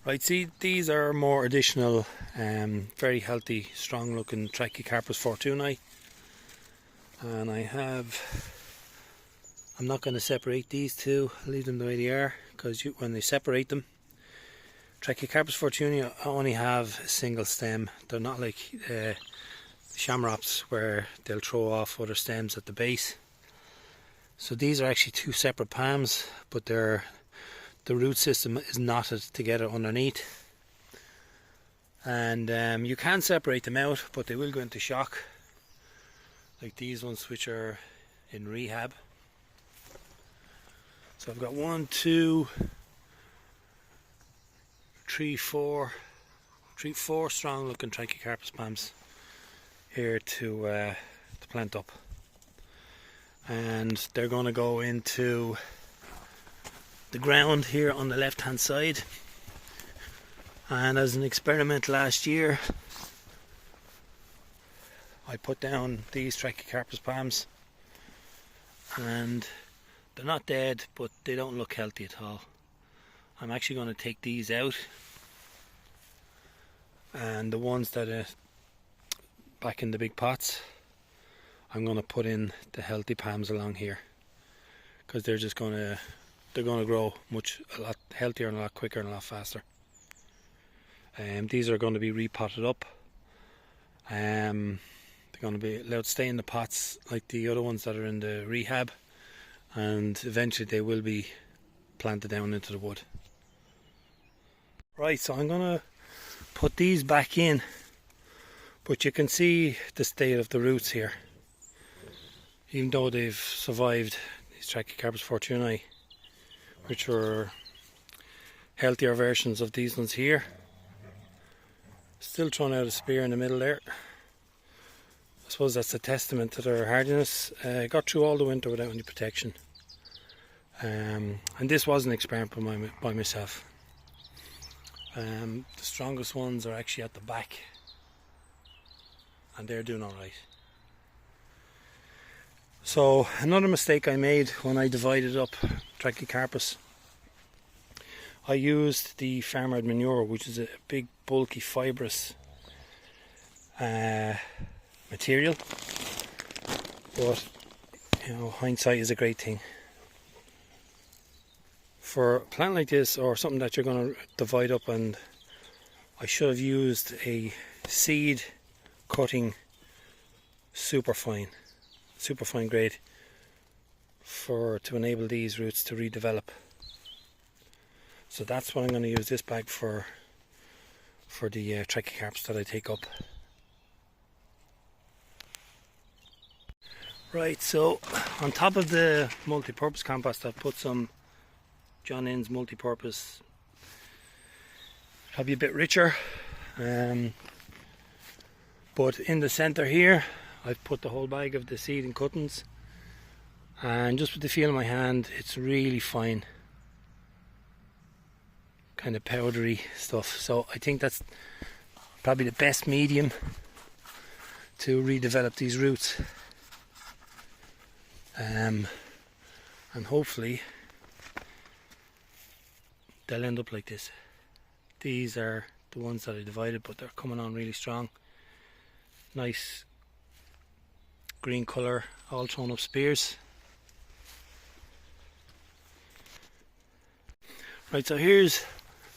Right, see, these are more additional, very healthy, strong looking Trachycarpus Fortunei. And I'm not going to separate these two, leave them the way they are, because when they separate them, Trachycarpus Fortunei only have a single stem. They're not like shamrocks where they'll throw off other stems at the base. So these are actually two separate palms, but the root system is knotted together underneath. And you can separate them out, but they will go into shock, like these ones which are in rehab. So I've got 1, 2, 3, 4 strong looking Trachycarpus palms here to plant up, and they're going to go into the ground here on the left hand side. And as an experiment last year, I put down these Trachycarpus palms, and they're not dead, but they don't look healthy at all. I'm actually going to take these out, and the ones that are back in the big pots, I'm going to put in the healthy palms along here, because they're going to grow a lot healthier and a lot quicker and a lot faster. These are going to be repotted up. They're going to be allowed to stay in the pots like the other ones that are in the rehab, and eventually they will be planted down into the wood. Right, so I'm going to put these back in, but you can see the state of the roots here. Even though they've survived, these Trachycarpus Fortunei, which were healthier versions of these ones here, still throwing out a spear in the middle there. I suppose that's a testament to their hardiness. Got through all the winter without any protection. And this was an experiment by myself. The strongest ones are actually at the back, and they're doing alright. So another mistake I made when I divided up Trachycarpus, I used the farmyard manure, which is a big bulky fibrous material, but you know, hindsight is a great thing. For a plant like this, or something that you're going to divide up, and I should have used a seed cutting superfine grade to enable these roots to redevelop. So that's what I'm going to use this bag for the Trachycarpus that I take up. Right, so on top of the multi-purpose compost, I've put some John Innes multi-purpose, probably a bit richer, but in the centre here I've put the whole bag of the seed and cuttings, and just with the feel of my hand, it's really fine, kind of powdery stuff. So I think that's probably the best medium to redevelop these roots, and hopefully they'll end up like this. These are the ones that I divided, but they're coming on really strong. Nice green colour, all thrown up spears. Right, so here's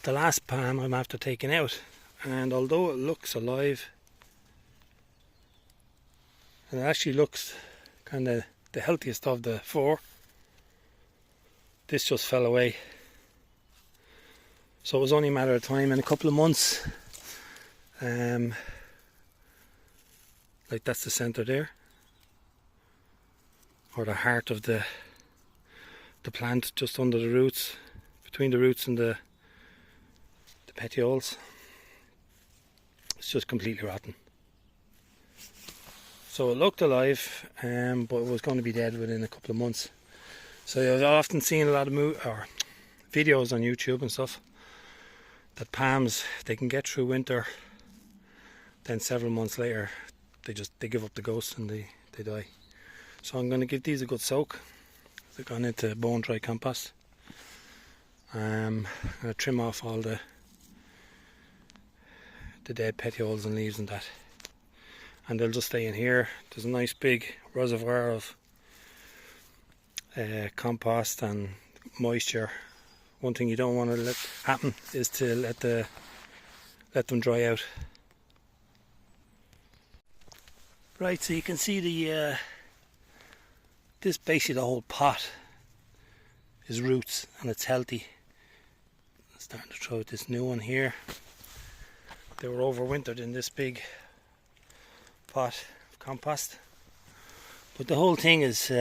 the last palm I'm after taking out, and although it looks alive, and it actually looks kind of the healthiest of the four, this just fell away. So it was only a matter of time, in a couple of months, like that's the centre there, or the heart of the plant, just under the roots, between the roots and the petioles. It's just completely rotten. So it looked alive, but it was going to be dead within a couple of months. So I've often seen a lot of videos on YouTube and stuff, that palms, they can get through winter, then several months later they give up the ghost and they die. So I'm going to give these a good soak. They've gone into bone dry compost. I'm going to trim off all the the dead petioles and leaves and that. And they'll just stay in here. There's a nice big reservoir of compost and moisture. One thing you don't want to let happen is to let them dry out. Right, so you can see this basically the whole pot is roots and it's healthy. I'm starting to throw out this new one here. They were overwintered in this big pot of compost, but the whole thing is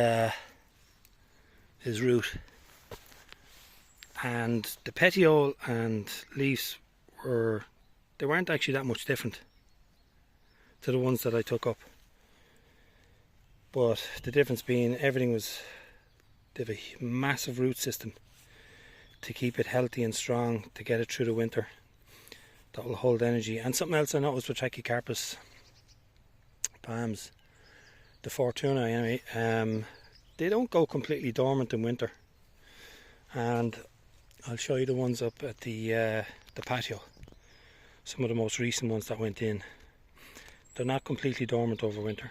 root, and the petiole and leaves weren't actually that much different to the ones that I took up, but the difference being they have a massive root system to keep it healthy and strong to get it through the winter. That will hold energy. And something else I noticed with Trachycarpus palms, the Fortunei anyway, they don't go completely dormant in winter. And I'll show you the ones up at the patio. Some of the most recent ones that went in. They're not completely dormant over winter.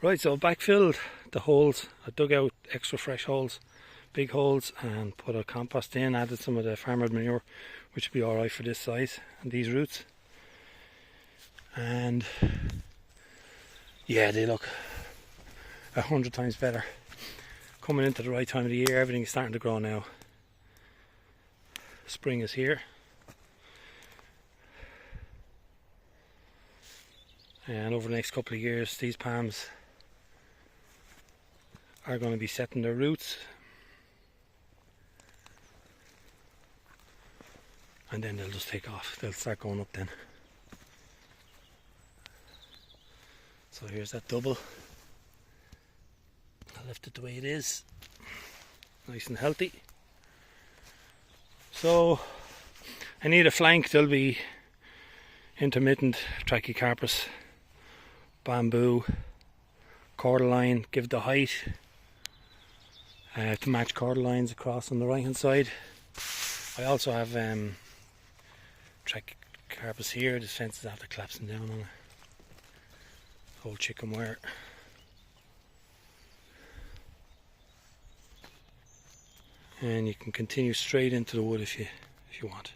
Right, so I backfilled the holes. I dug out extra fresh holes, big holes, and put a compost in, added some of the farmer's manure, which would be alright for this size and these roots. And yeah, they look 100 times better. Coming into the right time of the year, everything's starting to grow now. Spring is here. And over the next couple of years, these palms are going to be setting their roots, and then they'll just take off. They'll start going up then. So here's that double. I left it the way it is, nice and healthy. So I need a flank. There'll be intermittent Trachycarpus, bamboo, cordyline, give the height to match cordylines across on the right hand side. I also have Trachycarpus here. This fence is after collapsing down on it. Old chicken wire. And you can continue straight into the wood if you want.